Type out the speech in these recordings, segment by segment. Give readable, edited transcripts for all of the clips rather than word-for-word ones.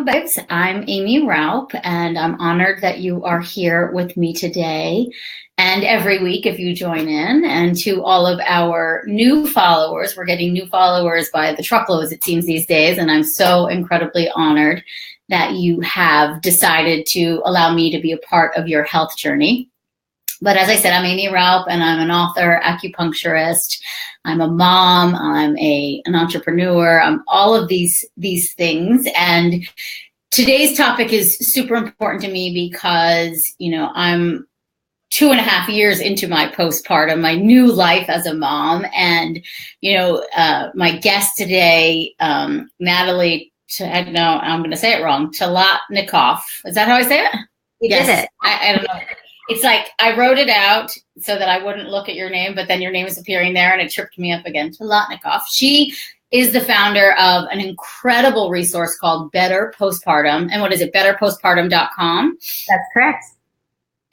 Babes. I'm Amy Raup, and I'm honored that you are here with me today and every week if you join in. And to all of our new followers, we're getting new followers by the truckloads, it seems, these days. And I'm so incredibly honored that you have decided to allow me to be a part of your health journey. But as I said, I'm Amy Raup, and I'm an author, acupuncturist. I'm a mom. I'm an entrepreneur. I'm all of these things. And today's topic is super important to me because, I'm 2.5 years into my postpartum, my new life as a mom. And, my guest today, Natalie, no, I'm going to say it wrong, Talatnikoff. Is that how I say it? You did it. I don't know. It's like I wrote it out so that I wouldn't look at your name, but then your name is appearing there and it tripped me up again. Talatnikoff. She is the founder of an incredible resource called Better Postpartum. And what is it? BetterPostpartum.com. That's correct.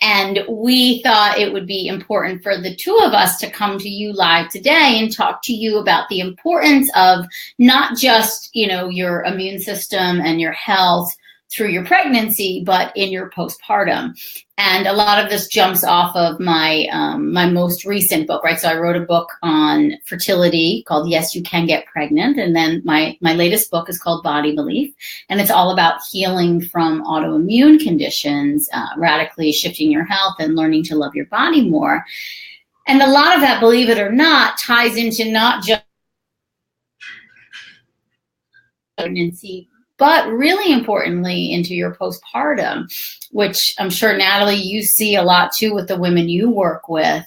And we thought it would be important for the two of us to come to you live today and talk to you about the importance of not just, your immune system and your health through your pregnancy, but in your postpartum. And a lot of this jumps off of my my most recent book, right? So I wrote a book on fertility called Yes, You Can Get Pregnant. And then my latest book is called Body Belief. And it's all about healing from autoimmune conditions, radically shifting your health and learning to love your body more. And a lot of that, believe it or not, ties into not just pregnancy, but really importantly into your postpartum, which I'm sure, Natalie, you see a lot too with the women you work with.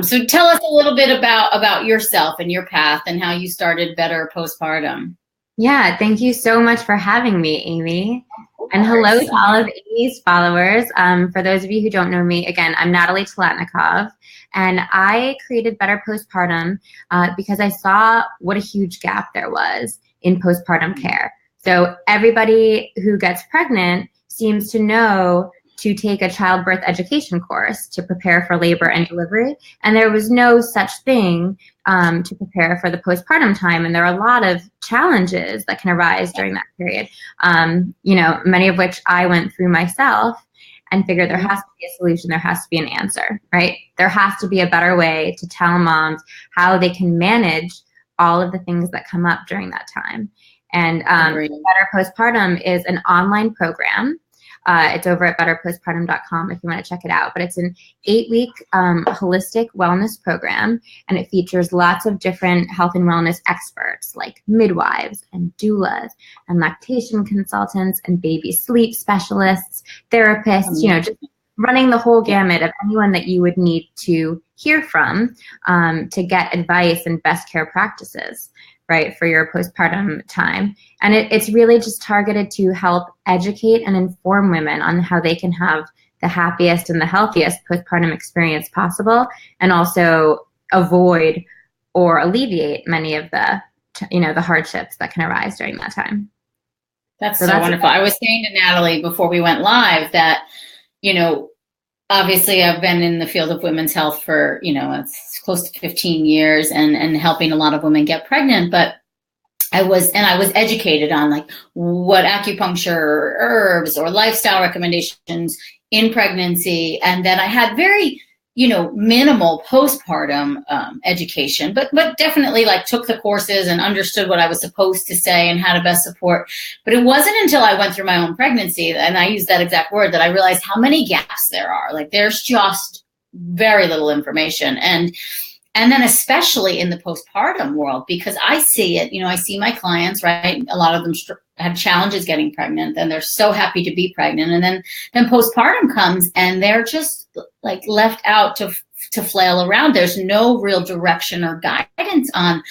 So tell us a little bit about yourself and your path and how you started Better Postpartum. Yeah, thank you so much for having me, Amy. And hello to all of Amy's followers. For those of you who don't know me, again, I'm Natalie Talatnikoff, and I created Better Postpartum because I saw what a huge gap there was in postpartum care. So everybody who gets pregnant seems to know to take a childbirth education course to prepare for labor and delivery. And there was no such thing to prepare for the postpartum time. And there are a lot of challenges that can arise during that period, many of which I went through myself and figured there has to be a solution. There has to be an answer, right? There has to be a better way to tell moms how they can manage all of the things that come up during that time. And Better Postpartum is an online program. It's over at betterpostpartum.com if you want to check it out. But it's an 8-week holistic wellness program, and it features lots of different health and wellness experts like midwives and doulas and lactation consultants and baby sleep specialists, therapists, just running the whole gamut of anyone that you would need to hear from to get advice and best care practices, right, for your postpartum time. And it's really just targeted to help educate and inform women on how they can have the happiest and the healthiest postpartum experience possible, and also avoid or alleviate many of the, the hardships that can arise during that time. That's so wonderful. I was saying to Natalie before we went live that, obviously I've been in the field of women's health for, it's close to 15 years and helping a lot of women get pregnant. But I was educated on like what acupuncture or herbs or lifestyle recommendations in pregnancy. And then I had very, minimal postpartum education, but definitely like took the courses and understood what I was supposed to say and how to best support. But it wasn't until I went through my own pregnancy, and I used that exact word, that I realized how many gaps there are. Like there's just very little information. And then especially in the postpartum world, because I see it, I see my clients, right? A lot of them have challenges getting pregnant, and they're so happy to be pregnant. And then postpartum comes and they're just like left out to flail around. There's no real direction or guidance on,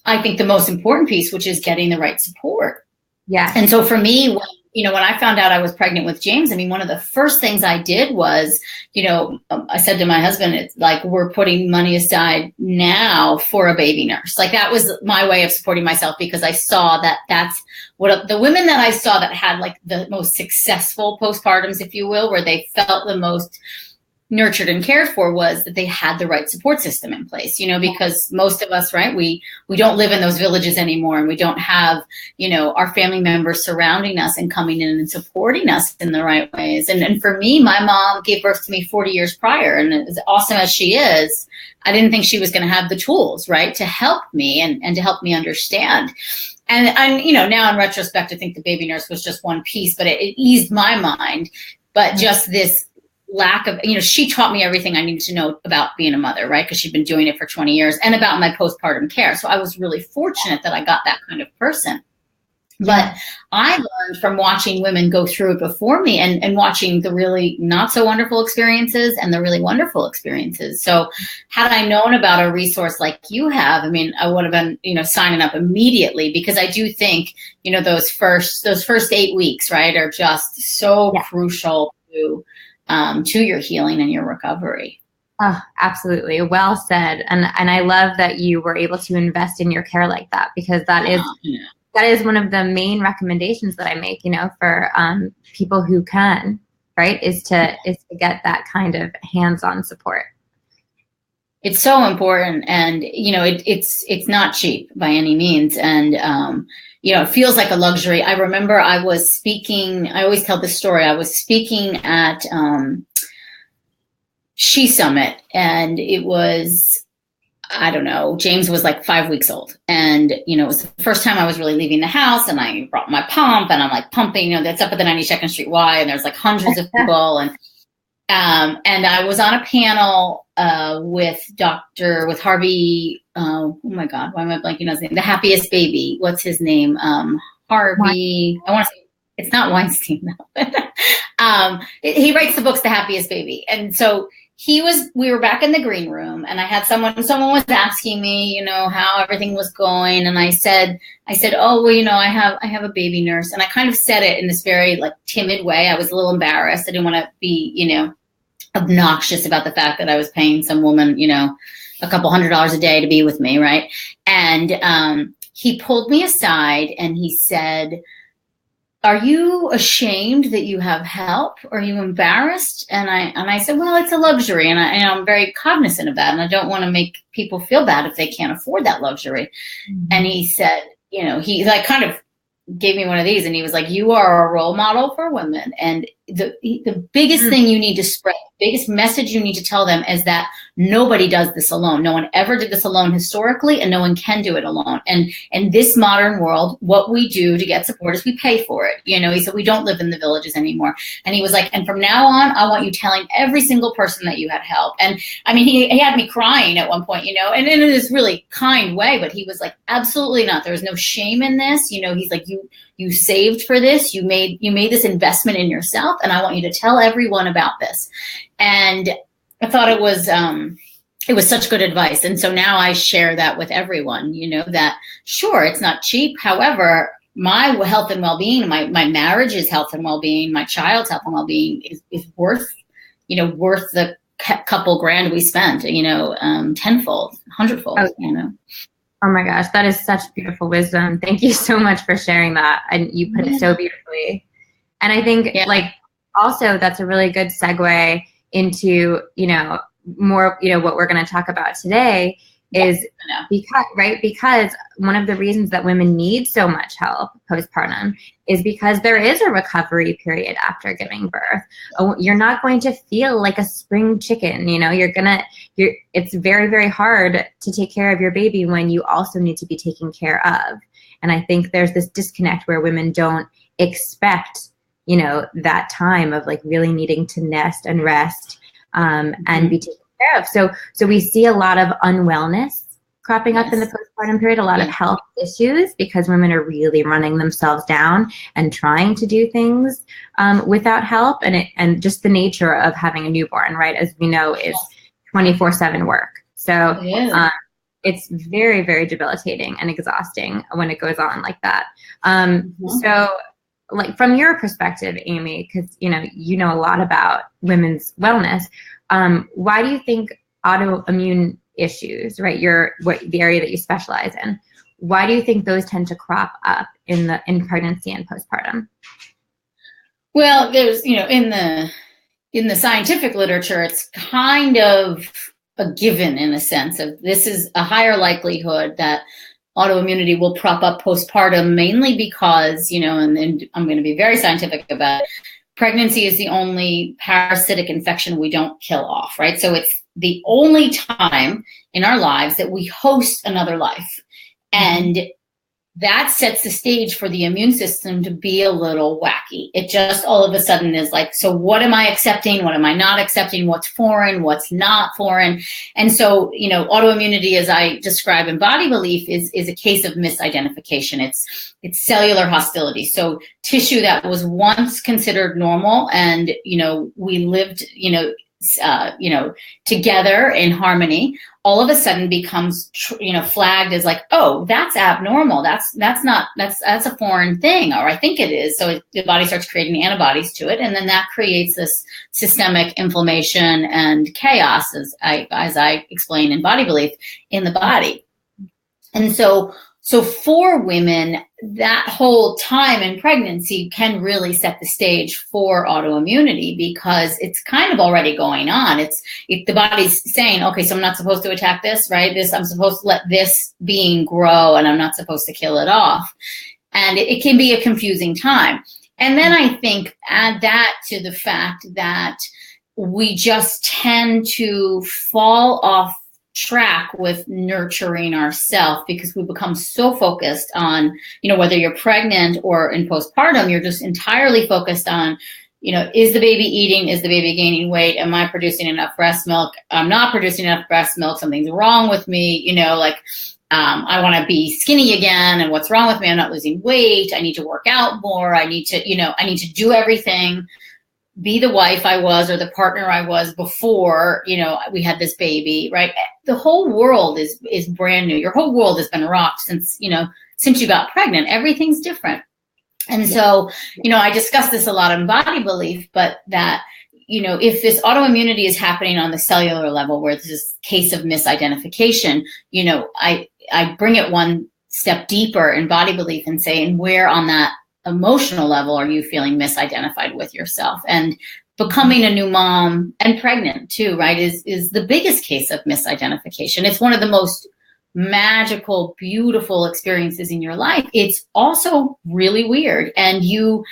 I think, the most important piece, which is getting the right support. Yeah. And so for me, when I found out I was pregnant with James, one of the first things I did was, I said to my husband, it's like, we're putting money aside now for a baby nurse. Like that was my way of supporting myself, because I saw that that's what the women that I saw that had like the most successful postpartums, if you will, where they felt the most nurtured and cared for was that they had the right support system in place, because most of us, right, we don't live in those villages anymore, and we don't have, our family members surrounding us and coming in and supporting us in the right ways. And for me, my mom gave birth to me 40 years prior, and as awesome as she is, I didn't think she was going to have the tools, right, to help me and to help me understand. And now in retrospect, I think the baby nurse was just one piece, but it eased my mind. But just this lack of, she taught me everything I needed to know about being a mother, right? Because she'd been doing it for 20 years, and about my postpartum care. So I was really fortunate that I got that kind of person. But I learned from watching women go through it before me, and watching the really not so wonderful experiences and the really wonderful experiences. So had I known about a resource like you have, I would have been, signing up immediately, because I do think, those first 8 weeks, right, are just so crucial to your healing and your recovery. Oh, absolutely. Well said. And I love that you were able to invest in your care like that, because that is one of the main recommendations that I make, for people who can, right, is to get that kind of hands-on support. It's so important, and it's not cheap by any means, and it feels like a luxury. I remember I was speaking. I always tell this story. I was speaking at She Summit, and it was, I don't know, James was like 5 weeks old, and it was the first time I was really leaving the house, and I brought my pump, and I'm like pumping. That's up at the 92nd Street Y, and there's like hundreds of people, and I was on a panel with Harvey. Oh my God, why am I blanking on his name? The Happiest Baby. What's his name? Harvey. I want to say it's not Weinstein though. He writes the books The Happiest Baby, and so we were back in the green room, and I had someone was asking me, how everything was going. And I said, oh, well, I have a baby nurse. And I kind of said it in this very like timid way. I was a little embarrassed. I didn't want to be, obnoxious about the fact that I was paying some woman, a couple $100s a day to be with me. Right. And, he pulled me aside and he said, are you ashamed that you have help? Are you embarrassed? And I said, well, it's a luxury. And I'm very cognizant of that. And I don't want to make people feel bad if they can't afford that luxury. Mm-hmm. And he said, he like kind of gave me one of these, and he was like, you are a role model for women. And the biggest thing you need to spread, the biggest message you need to tell them is that nobody does this alone. No one ever did this alone historically, and no one can do it alone. And in this modern world, what we do to get support is we pay for it. He said, we don't live in the villages anymore. And he was like, and from now on, I want you telling every single person that you had help. And he had me crying at one point, and in this really kind way, but he was like, absolutely not. There was no shame in this. He's like, you saved for this. You made this investment in yourself, and I want you to tell everyone about this. And I thought it was such good advice. And so now I share that with everyone, that sure, it's not cheap. However, my health and well-being, my marriage's health and well-being, my child's health and well-being is worth the couple grand we spent, tenfold, hundredfold, Oh my gosh, that is such beautiful wisdom. Thank you so much for sharing that. And you put it so beautifully. And I think also that's a really good segue into, more, what we're going to talk about today is because one of the reasons that women need so much help postpartum is because there is a recovery period after giving birth. You're not going to feel like a spring chicken, it's very, very hard to take care of your baby when you also need to be taken care of. And I think there's this disconnect where women don't expect, that time of like really needing to nest and rest and be taken care of. So we see a lot of unwellness cropping up in the postpartum period, a lot of health issues because women are really running themselves down and trying to do things without help. And just the nature of having a newborn, right, as we know, is 24/7 work. So it's very, very debilitating and exhausting when it goes on like that. So like from your perspective, Amy, because you know a lot about women's wellness, why do you think autoimmune issues, right, the area that you specialize in, why do you think those tend to crop up in pregnancy and postpartum? Well, there's in in the scientific literature, it's kind of a given in a sense of this is a higher likelihood that autoimmunity will prop up postpartum, mainly because, and I'm going to be very scientific about it, pregnancy is the only parasitic infection we don't kill off, right? So it's the only time in our lives that we host another life. And that sets the stage for the immune system to be a little wacky. It just all of a sudden is like, so what am I accepting? What am I not accepting? What's foreign? What's not foreign? And so, autoimmunity, as I describe in Body Belief, is a case of misidentification. It's cellular hostility. So tissue that was once considered normal and, we lived, together in harmony, all of a sudden becomes, flagged as like, oh, that's abnormal. That's a foreign thing, or I think it is. So the body starts creating antibodies to it. And then that creates this systemic inflammation and chaos, as I explain in Body Belief, in the body. And so for women, that whole time in pregnancy can really set the stage for autoimmunity because it's kind of already going on. If the body's saying, okay, so I'm not supposed to attack this, right? I'm supposed to let this being grow and I'm not supposed to kill it off. And it can be a confusing time. And then I think add that to the fact that we just tend to fall off track with nurturing ourselves because we become so focused on, whether you're pregnant or in postpartum, you're just entirely focused on, is the baby eating? Is the baby gaining weight? Am I producing enough breast milk? I'm not producing enough breast milk. Something's wrong with me. I want to be skinny again. And what's wrong with me? I'm not losing weight. I need to work out more. I need to do everything, be the wife I was or the partner I was before, we had this baby, right? The whole world is brand new. Your whole world has been rocked since you got pregnant. Everything's different. And so, I discuss this a lot in Body Belief, but that, if this autoimmunity is happening on the cellular level where there's this case of misidentification, I bring it one step deeper in Body Belief and say, and where on that emotional level are you feeling misidentified with yourself? And becoming a new mom and pregnant too, right, is the biggest case of misidentification. It's one of the most magical, beautiful experiences in your life. It's also really weird. And you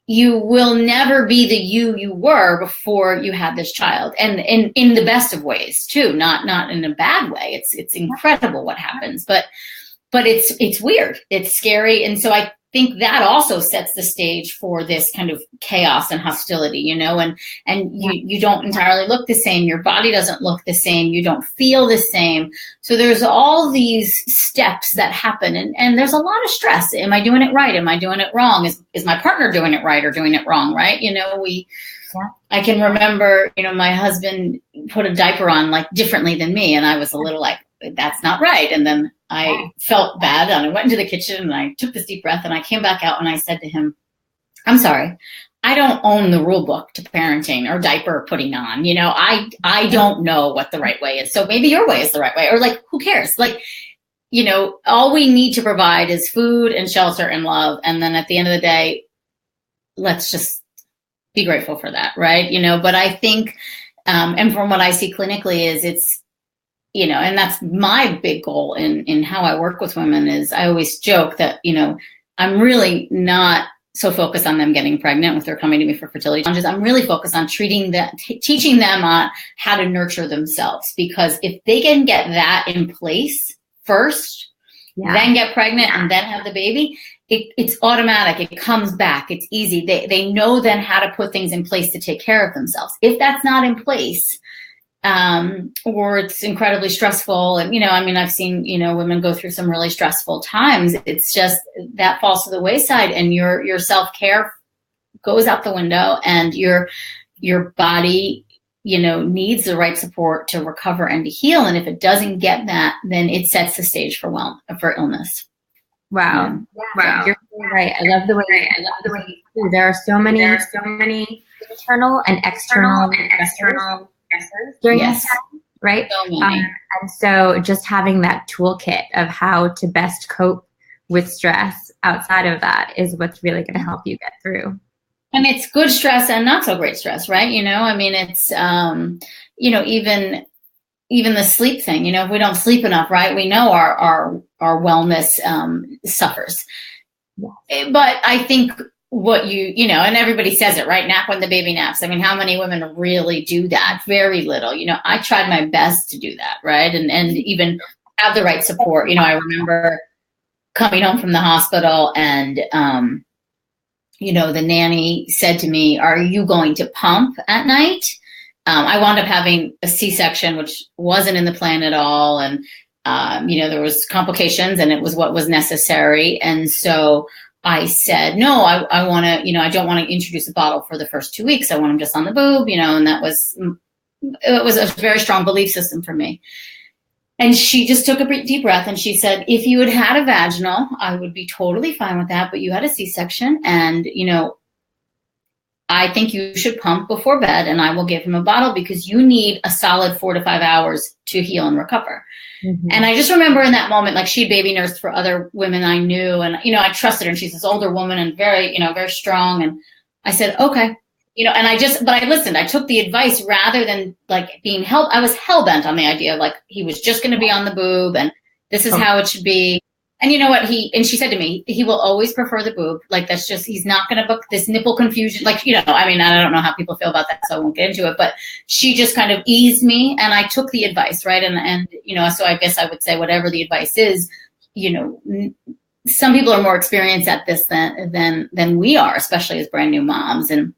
will never be the you were before you had this child. And in the best of ways too, not in a bad way. It's incredible what happens, but it's weird. It's scary. And so I think that also sets the stage for this kind of chaos and hostility, and you don't entirely look the same. Your body doesn't look the same. You don't feel the same. So there's all these steps that happen and there's a lot of stress. Am I doing it right? Am I doing it wrong? Is my partner doing it right or doing it wrong? Right. I can remember, my husband put a diaper on like differently than me. And I was a little like, that's not right. And then I felt bad and I went into the kitchen and I took this deep breath and I came back out and I said to him, I'm sorry, I don't own the rule book to parenting or diaper putting on. I don't know what the right way is. So maybe your way is the right way, or like, who cares? Like, all we need to provide is food and shelter and love. And then at the end of the day, let's just be grateful for that. Right. But I think, and from what I see clinically is it's, and that's my big goal in how I work with women is I always joke that, I'm really not so focused on them getting pregnant if they're coming to me for fertility challenges. I'm really focused on teaching them on how to nurture themselves, because if they can get that in place first, then get pregnant and then have the baby, it's automatic. It comes back. It's easy. They know then how to put things in place to take care of themselves. If that's not in place, or it's incredibly stressful. And, I've seen, women go through some really stressful times. It's just that falls to the wayside and your self-care goes out the window and your body, needs the right support to recover and to heal. And if it doesn't get that, then it sets the stage for illness. Wow. Yeah. Wow. You're so right. I love the way there are so many internal and external during this time, right? And so just having that toolkit of how to best cope with stress outside of that is what's really going to help you get through. And it's good stress and not so great stress, right? I mean, it's, even the sleep thing, if we don't sleep enough, right, we know our wellness suffers. Yeah. But I think what and everybody says it, right? Nap when the baby naps. I mean, how many women really do that? Very little. I tried my best to do that, right? And even have the right support. I remember coming home from the hospital and, the nanny said to me, "Are you going to pump at night?" I wound up having a C-section, which wasn't in the plan at all. And, there was complications and it was what was necessary. And so I said, no, I want to, I don't want to introduce a bottle for the first 2 weeks. I want him just on the boob, and it was a very strong belief system for me. And she just took a deep breath and she said, if you had had a vaginal, I would be totally fine with that. But you had a C-section and, I think you should pump before bed and I will give him a bottle because you need a solid 4 to 5 hours to heal and recover. Mm-hmm. And I just remember in that moment, like she baby nursed for other women I knew and, I trusted her and she's this older woman and very, very strong. And I said, okay, but I listened, I took the advice rather than like being I was hell bent on the idea of like, he was just going to be on the boob and this is how it should be. And you know what? She said to me, he will always prefer the boob. Like, that's just, he's not going to book this nipple confusion. Like, I mean, I don't know how people feel about that, so I won't get into it, but she just kind of eased me and I took the advice, right? And so I guess I would say whatever the advice is, some people are more experienced at this than we are, especially as brand new moms. And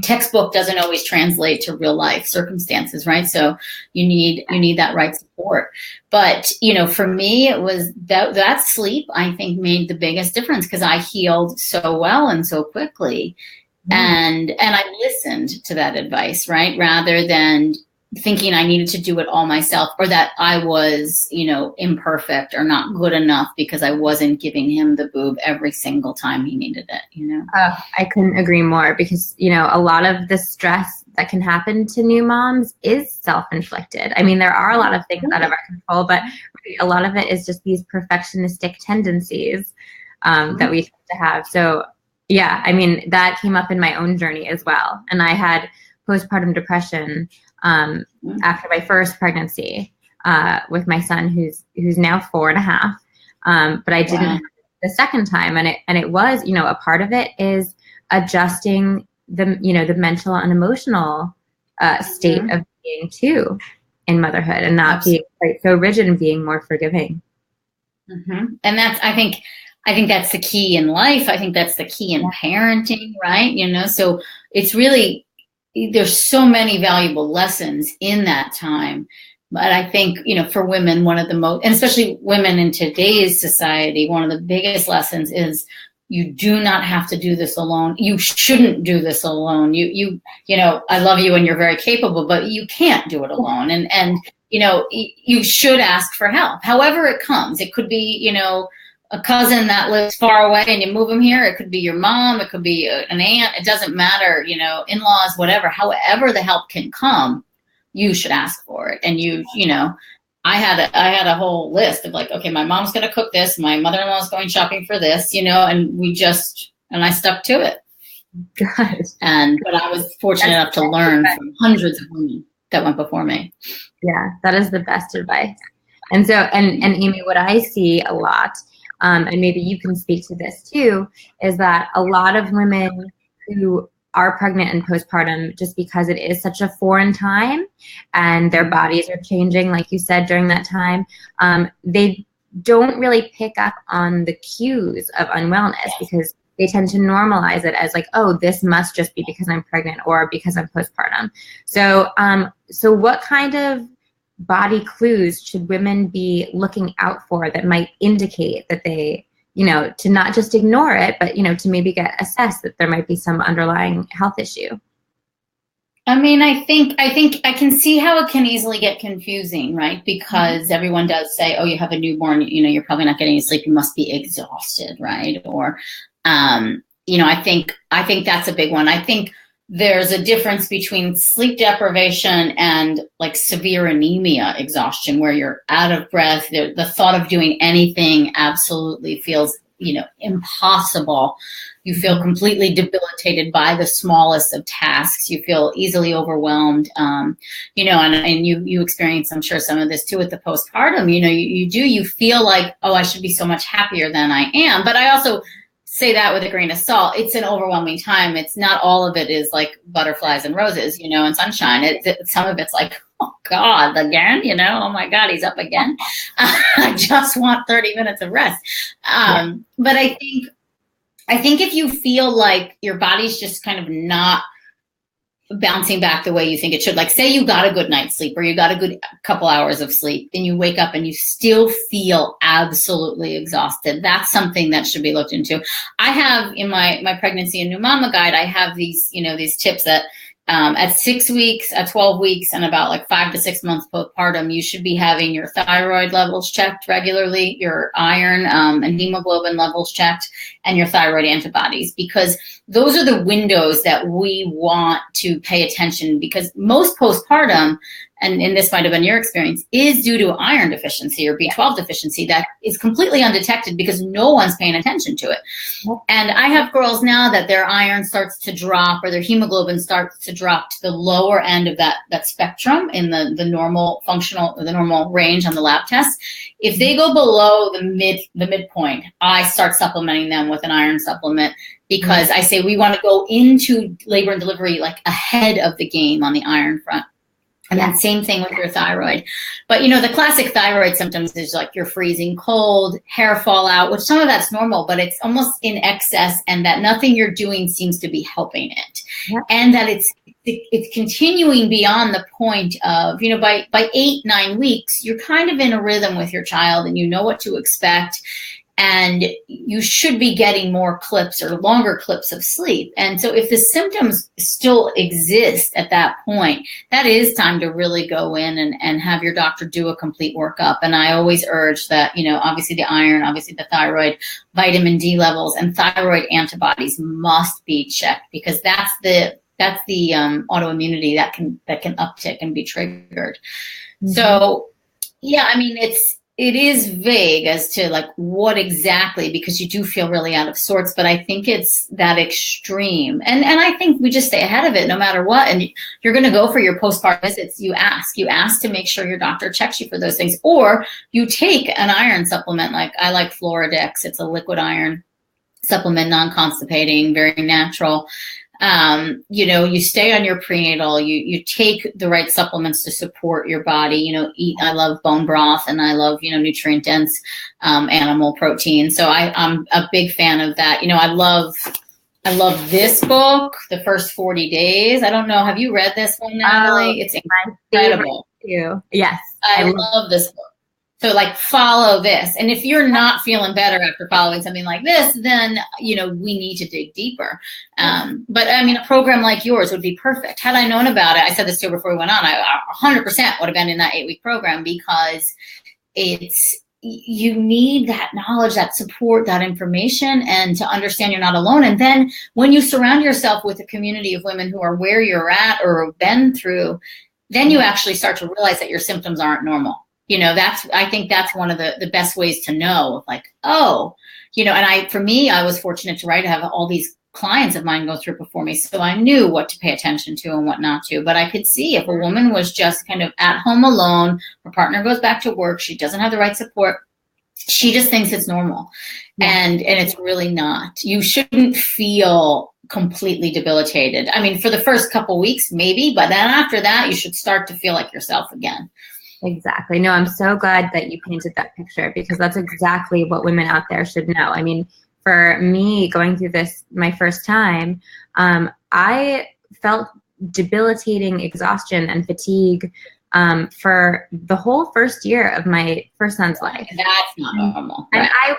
textbook doesn't always translate to real life circumstances, right? So you need that right support. But, for me, it was that sleep, I think, made the biggest difference because I healed so well and so quickly. Mm. And I listened to that advice, right? Rather than thinking I needed to do it all myself or that I was, imperfect or not good enough because I wasn't giving him the boob every single time he needed it, I couldn't agree more because, a lot of the stress that can happen to new moms is self-inflicted. I mean, there are a lot of things out of our control, but a lot of it is just these perfectionistic tendencies that we tend to have. So, yeah, I mean, that came up in my own journey as well. And I had postpartum depression after my first pregnancy with my son, who's now 4.5. But I didn't have it the second time, and it was, a part of it is adjusting the mental and emotional state of being too in motherhood and not being quite so rigid and being more forgiving. Mm-hmm. And I think that's the key in life. I think that's the key in parenting, right? So it's really, there's so many valuable lessons in that time. But I think, for women, one of the most, and especially women in today's society, one of the biggest lessons is you do not have to do this alone. You shouldn't do this alone. I love you and you're very capable, but you can't do it alone. And you should ask for help, however it comes. It could be, a cousin that lives far away and you move them here. It could be your mom. It could be an aunt. It doesn't matter, in-laws, whatever. However the help can come, you should ask for it. And I had a whole list of like, okay, my mom's going to cook this. My mother-in-law is going shopping for this, and I stuck to it. God. But I was fortunate enough to learn from hundreds of women that went before me. Yeah, that is the best advice. And so, and Amy, what I see a lot, and maybe you can speak to this too, is that a lot of women who are pregnant and postpartum, just because it is such a foreign time and their bodies are changing, like you said, during that time, they don't really pick up on the cues of unwellness because they tend to normalize it as like, oh, this must just be because I'm pregnant or because I'm postpartum. So, so what kind of body clues should women be looking out for that might indicate that they, to not just ignore it, but, to maybe get assessed that there might be some underlying health issue? I mean, I think I can see how it can easily get confusing, right? Because everyone does say, oh, you have a newborn, you're probably not getting any sleep. You must be exhausted, right? Or, I think that's a big one. I think there's a difference between sleep deprivation and like severe anemia exhaustion, where you're out of breath. The thought of doing anything absolutely feels impossible. You feel completely debilitated by the smallest of tasks. You feel easily overwhelmed, and you experience, I'm sure, some of this too with the postpartum. You feel like, oh, I should be so much happier than I am. But I also say that with a grain of salt. It's an overwhelming time. It's not all of it is like butterflies and roses, and sunshine. Some of it's like, oh God, again, oh my God, he's up again. I just want 30 minutes of rest. But I think if you feel like your body's just kind of not bouncing back the way you think it should, like say you got a good night's sleep or you got a good couple hours of sleep and you wake up and you still feel absolutely exhausted, that's something that should be looked into. I have in my pregnancy and new mama guide, I have these tips that at 6 weeks, at 12 weeks, and about like 5 to 6 months postpartum, you should be having your thyroid levels checked regularly, your iron and hemoglobin levels checked, and your thyroid antibodies, because those are the windows that we want to pay attention, because most postpartum, and this might have been your experience, is due to iron deficiency or B12 deficiency that is completely undetected because no one's paying attention to it. And I have girls now that their iron starts to drop or their hemoglobin starts to drop to the lower end of that spectrum in the normal range on the lab test. If they go below the midpoint, I start supplementing them with an iron supplement, because I say we want to go into labor and delivery like ahead of the game on the iron front. And then same thing with your thyroid. But, the classic thyroid symptoms is like you're freezing cold, hair fall out, which some of that's normal, but it's almost in excess, and that nothing you're doing seems to be helping it. Yeah. And that it's continuing beyond the point of, by 8-9 weeks, you're kind of in a rhythm with your child and you know what to expect. And you should be getting more clips or longer clips of sleep. And so if the symptoms still exist at that point, that is time to really go in and have your doctor do a complete workup. And I always urge that, obviously the iron, obviously the thyroid, vitamin D levels, and thyroid antibodies must be checked, because that's the autoimmunity that can uptick and be triggered. Mm-hmm. So, it is vague as to like what exactly, because you do feel really out of sorts, but I think it's that extreme. And I think we just stay ahead of it no matter what. And you're going to go for your postpartum visits. You ask to make sure your doctor checks you for those things, or you take an iron supplement. Like I like Floradix. It's a liquid iron supplement, non-constipating, very natural. You stay on your prenatal, you take the right supplements to support your body, I love bone broth, and I love, nutrient dense, animal protein. So I'm a big fan of that. I love this book, The First 40 Days. I don't know. Have you read this one, Natalie? It's incredible. Yes. I love this book. So like follow this. And if you're not feeling better after following something like this, then, we need to dig deeper. But a program like yours would be perfect. Had I known about it, I said this to you before we went on, I 100% would have been in that 8-week program, because you need that knowledge, that support, that information, and to understand you're not alone. And then when you surround yourself with a community of women who are where you're at or have been through, then you actually start to realize that your symptoms aren't normal. I think that's one of the best ways to know, like, oh, and I was fortunate to have all these clients of mine go through before me. So I knew what to pay attention to and what not to, but I could see if a woman was just kind of at home alone, her partner goes back to work, she doesn't have the right support, she just thinks it's normal. Yeah. And it's really not. You shouldn't feel completely debilitated. For the first couple weeks, maybe, but then after that, you should start to feel like yourself again. Exactly. No, I'm so glad that you painted that picture, because that's exactly what women out there should know. For me, going through this my first time, I felt debilitating exhaustion and fatigue for the whole first year of my first son's life. That's not normal. And right.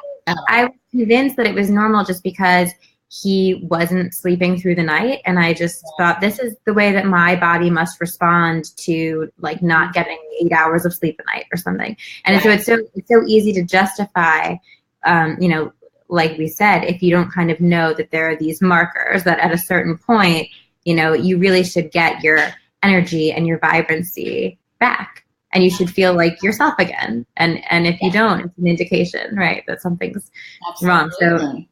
I was convinced that it was normal just because he wasn't sleeping through the night, and I just thought this is the way that my body must respond to like not getting 8 hours of sleep a night or something. And so it's so easy to justify, like we said, if you don't kind of know that there are these markers that at a certain point, you really should get your energy and your vibrancy back. and you should feel like yourself again. And if you don't, it's an indication, right, that something's wrong. So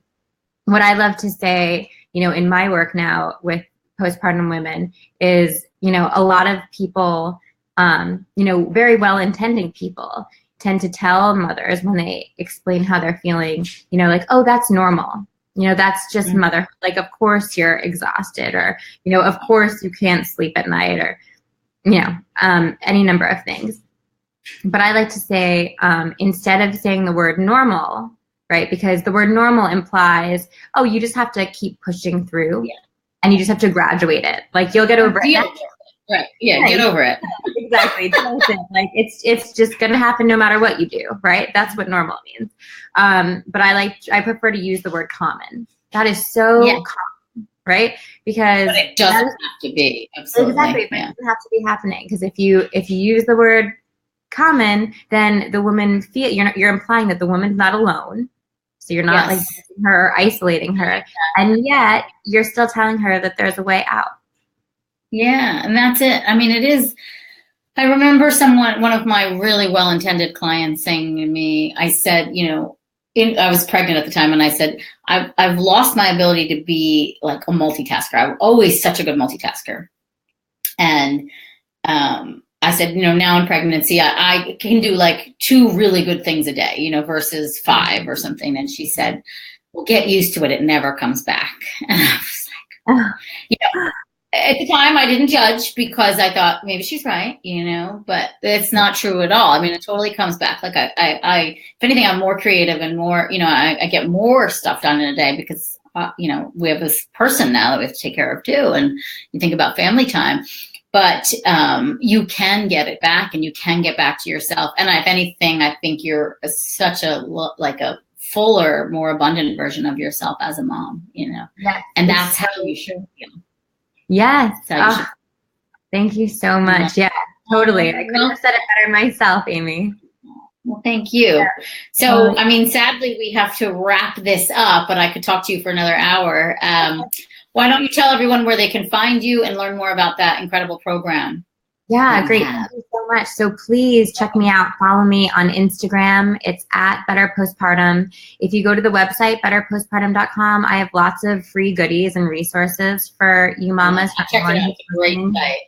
what I love to say, in my work now with postpartum women is, a lot of people, very well-intending people tend to tell mothers when they explain how they're feeling, like, oh, that's normal. That's just motherhood. Like, of course you're exhausted, or, of course you can't sleep at night, or, any number of things. But I like to say, instead of saying the word normal, right? Because the word normal implies, oh, you just have to keep pushing through, and you just have to graduate it. Like, you'll get over it. Right. Yeah. Get over it. Exactly. Like, it's just going to happen no matter what you do. Right. That's what normal means. But I prefer to use the word common. That is so common, right? Because but it doesn't have to be. Absolutely. Exactly. But it doesn't have to be happening. Because if you use the word common, then the woman you're implying that the woman's not alone. So you're not like her or isolating her. And yet you're still telling her that there's a way out. Yeah, and that's it. I mean, it is. I remember one of my really well-intended clients saying to me, I said, I was pregnant at the time, and I said, I've lost my ability to be like a multitasker. I'm always such a good multitasker. And I said, now in pregnancy, I can do like 2 really good things a day, versus 5 or something. And she said, well, get used to it. It never comes back. And I was like, at the time I didn't judge because I thought maybe she's right, but it's not true at all. I mean, it totally comes back. Like if anything, I'm more creative and more, I get more stuff done in a day because, we have this person now that we have to take care of too. And you think about family time. But you can get it back, and you can get back to yourself. And if anything, I think you're such a fuller, more abundant version of yourself as a mom, Yes. And that's how you should feel. Yes. Thank you so much. Yeah, totally. I couldn't have said it better myself, Amy. Well, thank you. Yeah. So, I mean, sadly, we have to wrap this up, but I could talk to you for another hour. Why don't you tell everyone where they can find you and learn more about that incredible program? Yeah, great. Thank you so much. So please check me out. Follow me on Instagram. It's at Better Postpartum. If you go to the website, betterpostpartum.com, I have lots of free goodies and resources for you mamas. Check it out. It's a great site.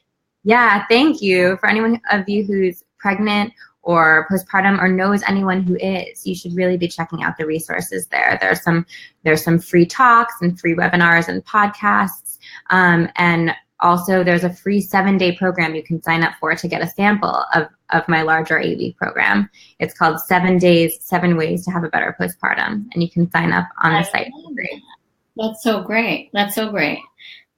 Yeah, thank you. For anyone of you who's pregnant or postpartum or knows anyone who is, you should really be checking out the resources there. There's some free talks and free webinars and podcasts. And also there's a free 7-day program you can sign up for to get a sample of my larger 8-week program. It's called 7 Days, 7 Ways to Have a Better Postpartum. And you can sign up on the site. That's so great. That's so great.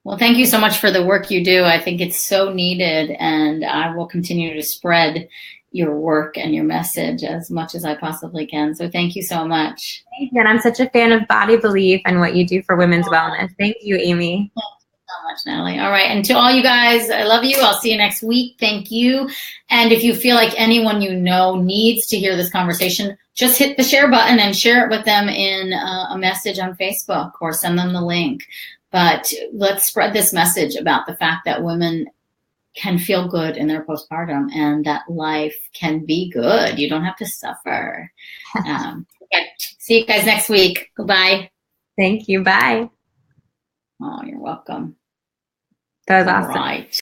Well, thank you so much for the work you do. I think it's so needed, and I will continue to spread your work and your message as much as I possibly can. So thank you so much. Thank you. And I'm such a fan of Body Belief and what you do for women's wellness. Thank you, Amy. Thank you so much, Natalie. All right. And to all you guys, I love you. I'll see you next week. Thank you. And if you feel like anyone you know needs to hear this conversation, just hit the share button and share it with them in a message on Facebook, or send them the link. But let's spread this message about the fact that women can feel good in their postpartum, and that life can be good. You don't have to suffer. Okay. See you guys next week. Goodbye. Thank you. Bye. Oh, you're welcome. That was awesome. Right.